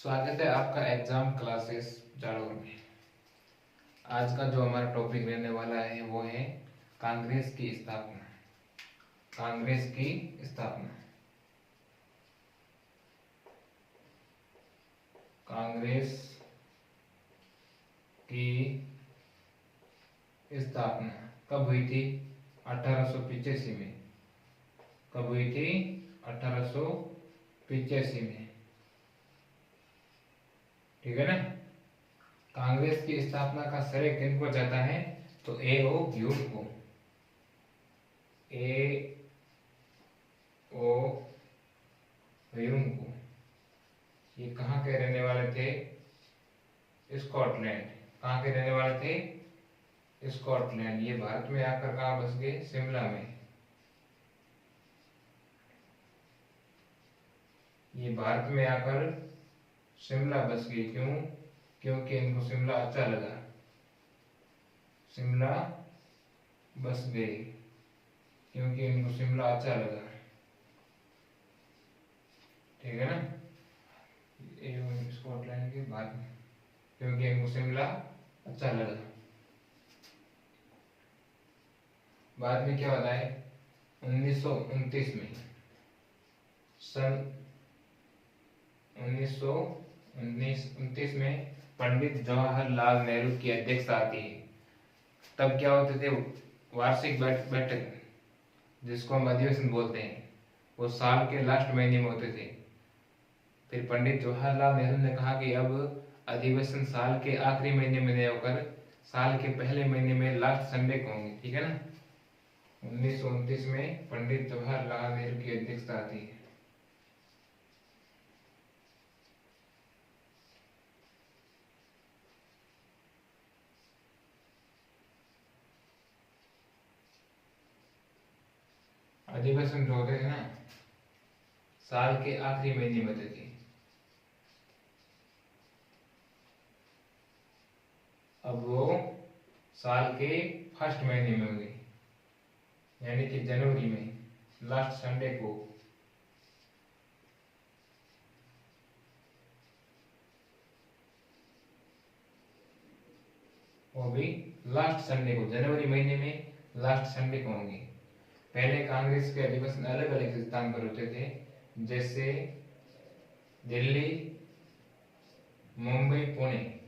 स्वागत है आपका एग्जाम क्लासेस जाड़ों में। आज का जो हमारा टॉपिक रहने वाला है वो है कांग्रेस की स्थापना। कांग्रेस की स्थापना। कांग्रेस की स्थापना कब हुई थी? 1885 में। कब हुई थी? 1885 में। ठीक है ना। कांग्रेस की स्थापना का श्रेय किनको जाता है? तो ए ओ ह्यूम को। ए ओ ह्यूम को। ये कहाँ के रहने वाले थे? स्कॉटलैंड। कहाँ के रहने वाले थे? स्कॉटलैंड। ये भारत में आकर कहाँ बस गए? शिमला में। ये भारत में आकर शिमला बस गए। क्यों? क्योंकि इनको शिमला अच्छा लगा। शिमला बस गए क्योंकि इनको शिमला अच्छा लगा। ठीक है ना। स्कॉटलैंड के बाद क्योंकि इनको शिमला अच्छा लगा। बाद में क्या होता है? 1929 में, सन 1929 में पंडित जवाहरलाल नेहरू की अध्यक्षता आती है। तब क्या होते थे? वार्षिक बैठक, जिसको हम अधिवेशन बोलते हैं, वो साल के लास्ट महीने में होते थे। फिर पंडित जवाहरलाल नेहरू ने कहा कि अब अधिवेशन साल के आखिरी महीने में नहीं होकर साल के पहले महीने में लास्ट संडे को होंगे। ठीक है ना। 1929 में पंडित जवाहरलाल नेहरू की अध्यक्षता आती है। अधिवेशन जो होते थे ना, साल के आखिरी महीने में होते थे। अब वो साल के फर्स्ट महीने में होंगे, यानी कि जनवरी में, लास्ट संडे को। वो भी लास्ट संडे को, जनवरी महीने में लास्ट संडे को होंगे। पहले कांग्रेस के अधिवेशन अलग अलग स्थान पर होते थे, जैसे दिल्ली, मुंबई, पुणे।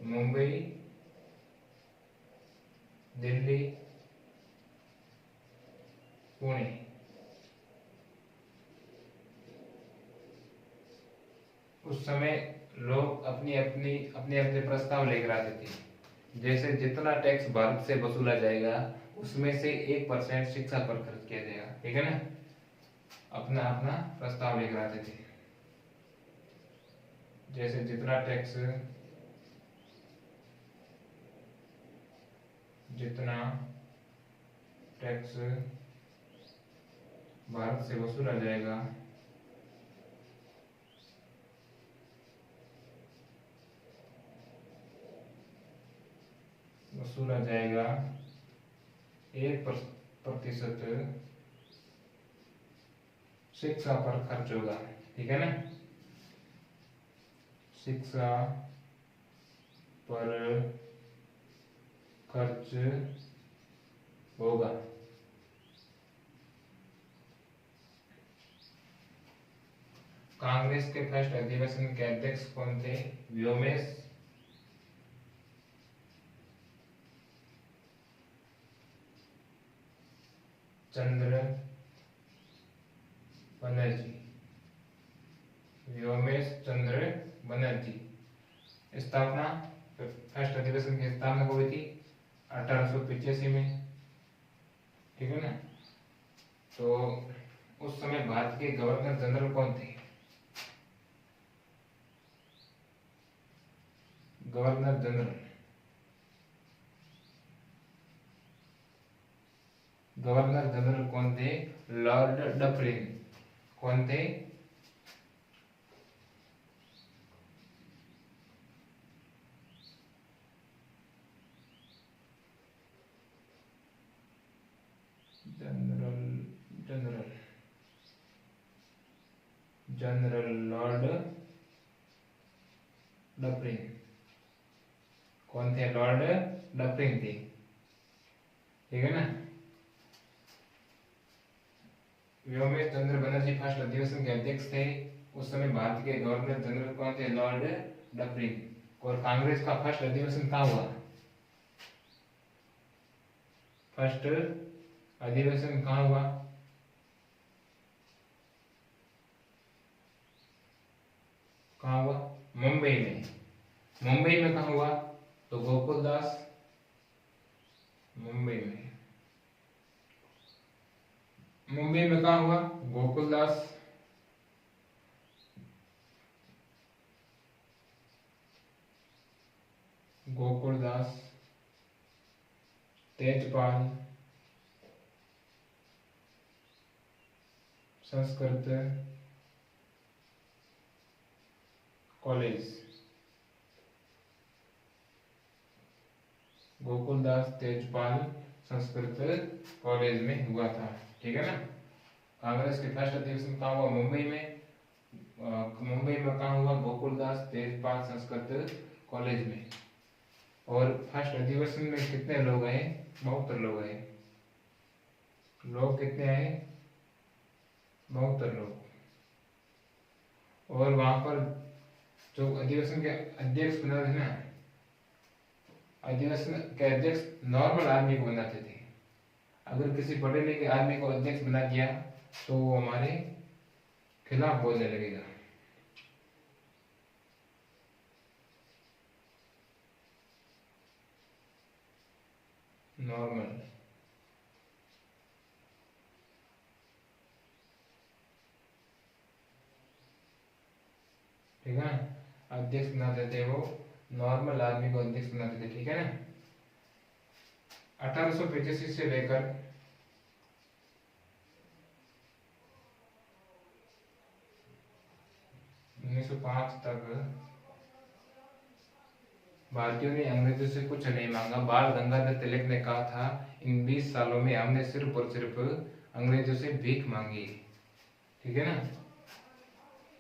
मुंबई, दिल्ली, पुणे। उस समय लोग अपने अपने प्रस्ताव लेकर आते थे। जैसे जितना टैक्स भारत से वसूला जाएगा उसमें से 1% शिक्षा पर खर्च किया जाएगा। ठीक है ना। अपना अपना प्रस्ताव लेकर आते थे। जैसे जितना टैक्स भारत से वसूला जाएगा वसूला जाएगा 1% शिक्षा पर खर्च होगा। ठीक है ना। शिक्षा पर खर्च होगा। कांग्रेस के फर्स्ट अधिवेशन के अध्यक्ष कौन थे? व्योमेश चंद्र बनर्जी। व्योमेश चंद्र बनर्जी। स्थापना, फर्स्ट अधिवेशन की स्थापना हुई थी 1885 में। ठीक है ना। तो उस समय भारत के गवर्नर जनरल कौन थे? गवर्नर जनरल कौन थे? Lord Dufferin. कौन थे? General Lord Dufferin. कौन थे? लॉर्ड डफरिन थे, ठीक है ना। व्योमेश चंद्र बनर्जी फर्स्ट अधिवेशन के अध्यक्ष थे। उस समय भारत के गवर्नर जनरल कौन थे? Lord Dufferin. और कांग्रेस का फर्स्ट अधिवेशन कहाँ हुआ? फर्स्ट अधिवेशन कहाँ हुआ? कहाँ हुआ? मुंबई में। मुंबई में कहाँ हुआ? तो गोकुलदास, मुंबई में। मुंबई में कहाँ हुआ? गोकुलदास। गोकुलदास, तेजपाल संस्कृत कॉलेज। गोकुलदास तेजपाल संस्कृत कॉलेज में हुआ था, ठीक है ना। कांग्रेस के फर्स्ट अधिवेशन कहाँ हुआ? मुंबई में। मुंबई में कहाँ हुआ? गोकुलदास तेजपाल संस्कृत कॉलेज में। और फर्स्ट अधिवेशन में कितने लोग आए? 72 लोग आए। लोग कितने आए? 72 लोग। और वहां पर जो अधिवेशन के अध्यक्ष बना थे ना, अधिवेशन के अध्यक्ष नॉर्मल आदमी को बनाते थे। अगर किसी पढ़े लिखे आदमी को अध्यक्ष बना दिया तो वो हमारे खिलाफ बोलने लगेगा। नॉर्मल, ठीक है ना। अध्यक्ष बनाते थे वो, नॉर्मल आदमी को अध्यक्ष बनाते थे, ठीक है ना। 1885 से लेकर 1905 तक भारतीयों ने अंग्रेजों से कुछ नहीं मांगा। बाल गंगाधर तिलक ने कहा था, इन 20 सालों में हमने सिर्फ और सिर्फ अंग्रेजों से भीख मांगी, ठीक है ना,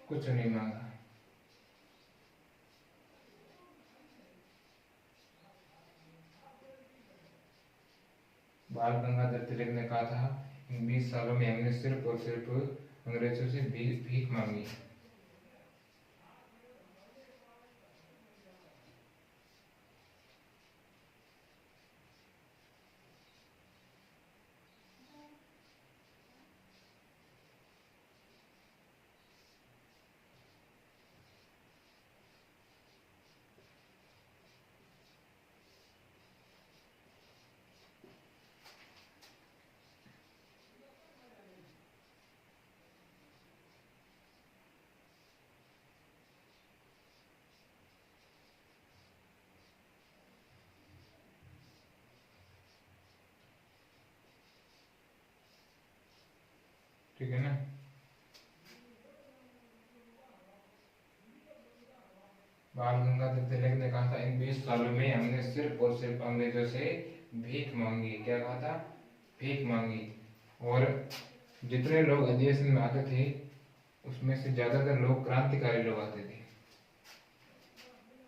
कुछ नहीं मांगा। बाल गंगाधर तिलक ने कहा था, इन 20 सालों में हमने सिर्फ और सिर्फ अंग्रेजों से भीख मांगी। ठीक है ना। बाल गंगाधर तिलक ने कहा था, इन 20 सालों में हमने सिर्फ और सिर्फ अंग्रेजों से भीख मांगी। क्या कहा था? भीख मांगी। और जितने लोग अधिवेशन में आते थे उसमें से ज्यादातर लोग क्रांतिकारी लोग आते थे,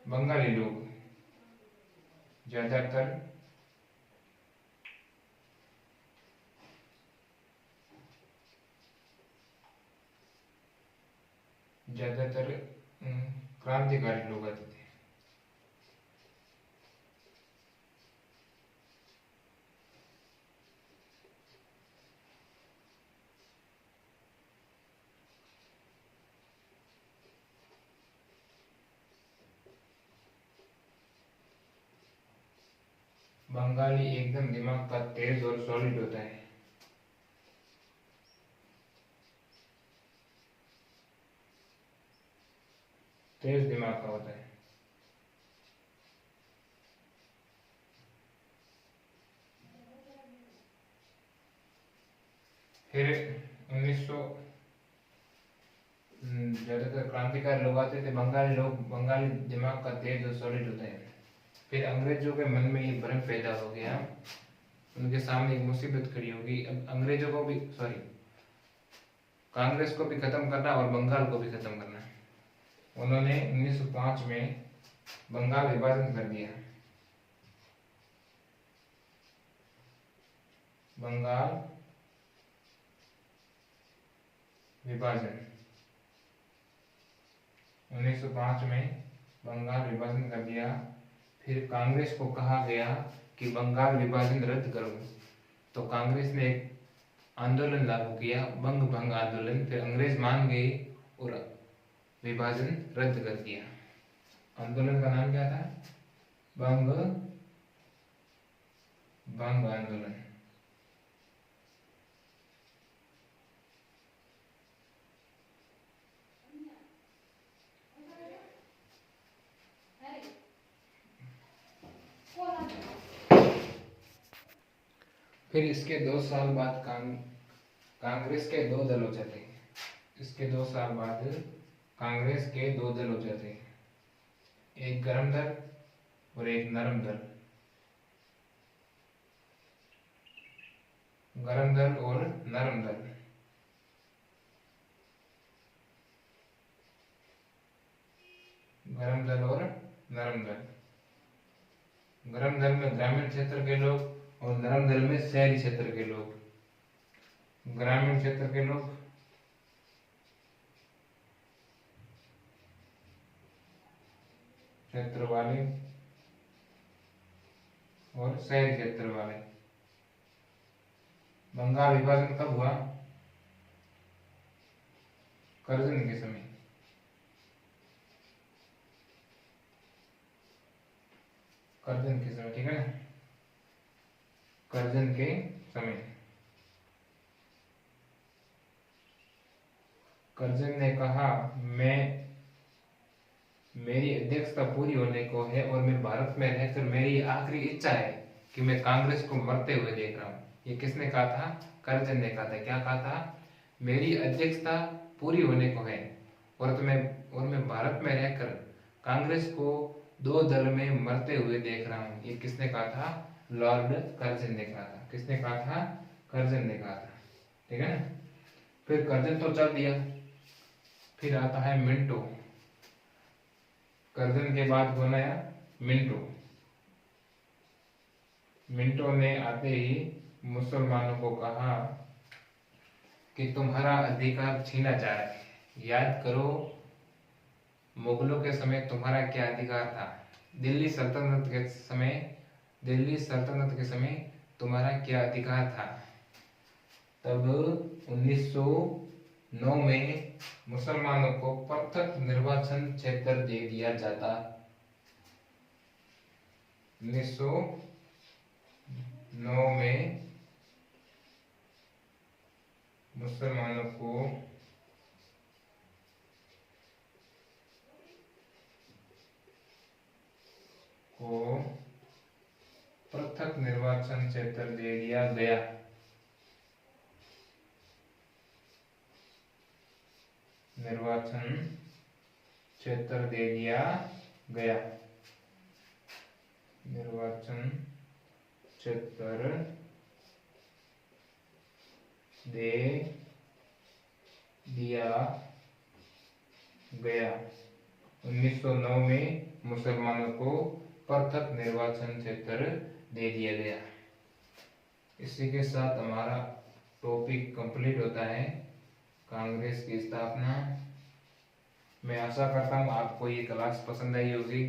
बंगाली लोग ज्यादातर। ज्यादातर क्रांतिकारी लोग आते थे। बंगाली एकदम दिमाग का तेज और सॉलिड होता है। तेज दिमाग का होता है। फिर 1900 ज्यादातर क्रांतिकारी लोग आते थे, बंगाली लोग, बंगाली दिमाग का तेज और सॉलिड होता है। फिर अंग्रेजों के मन में ये भ्रम पैदा हो गया, उनके सामने एक मुसीबत खड़ी होगी। अब अंग्रेजों को भी, सॉरी, कांग्रेस को भी खत्म करना और बंगाल को भी खत्म करना। उन्होंने 1905 में बंगाल विभाजन कर दिया। बंगाल विभाजन 1905 में बंगाल विभाजन कर दिया। फिर कांग्रेस को कहा गया कि बंगाल विभाजन रद्द करो, तो कांग्रेस ने एक आंदोलन लागू किया, बंग भंग आंदोलन। फिर अंग्रेज मान गए और विभाजन रद्द कर दिया। आंदोलन का नाम क्या था? बंग भंग आंदोलन। फिर इसके 2 साल बाद कांग्रेस के 2 दल हो जाते हैं। इसके 2 साल बाद कांग्रेस के 2 दल हो जाते हैं, एक गर्म दल और एक नरम दल। गर्म दल और नरम दल। गर्म दल और नरम दल। गर्म दल में ग्रामीण क्षेत्र के लोग और नरम दल में शहरी क्षेत्र के लोग। ग्रामीण क्षेत्र के लोग क्षेत्र वाले और शहरी क्षेत्र वाले। बंगाल विभाजन कब हुआ? करजन के समय। करजन के समय, ठीक है ना? करजन के समय। करजन ने कहा, मेरी अध्यक्षता पूरी होने को है और मैं भारत में रहकर मेरी आखिरी इच्छा है कि मैं कांग्रेस को मरते हुए देख रहा हूँ। ये किसने कहा था? करजन ने कहा था। क्या कहा था? मेरी अध्यक्षता पूरी होने को है और मैं भारत में रहकर कांग्रेस को 2 दल में मरते हुए देख रहा हूँ। ये किसने कहा था? लॉर्ड कर्जन ने कहा था। किसने कहा था? कर्जन ने कहा था, ठीक है ना? फिर कर्जन तो चल दिया। फिर आता है मिंटो। कर्जन के बाद कौन आया? मिंटो। मिंटो ने आते ही मुसलमानों को कहा कि तुम्हारा अधिकार छीना जा रहा है। याद करो, मुगलों के समय तुम्हारा क्या अधिकार था? दिल्ली सल्तनत के समय तुम्हारा क्या अधिकार था? तब 1909 में मुसलमानों को पृथक निर्वाचन क्षेत्र दे दिया जाता। 1909 में मुसलमानों को पृथक निर्वाचन क्षेत्र दे दिया गया। निर्वाचन क्षेत्र दे दिया गया। निर्वाचन क्षेत्र दे दिया गया। 1909 में मुसलमानों को पृथक निर्वाचन क्षेत्र दे दिया गया। इसी के साथ हमारा टॉपिक कंप्लीट होता है, कांग्रेस की स्थापना। मैं आशा करता हूँ आपको ये क्लास पसंद आई होगी।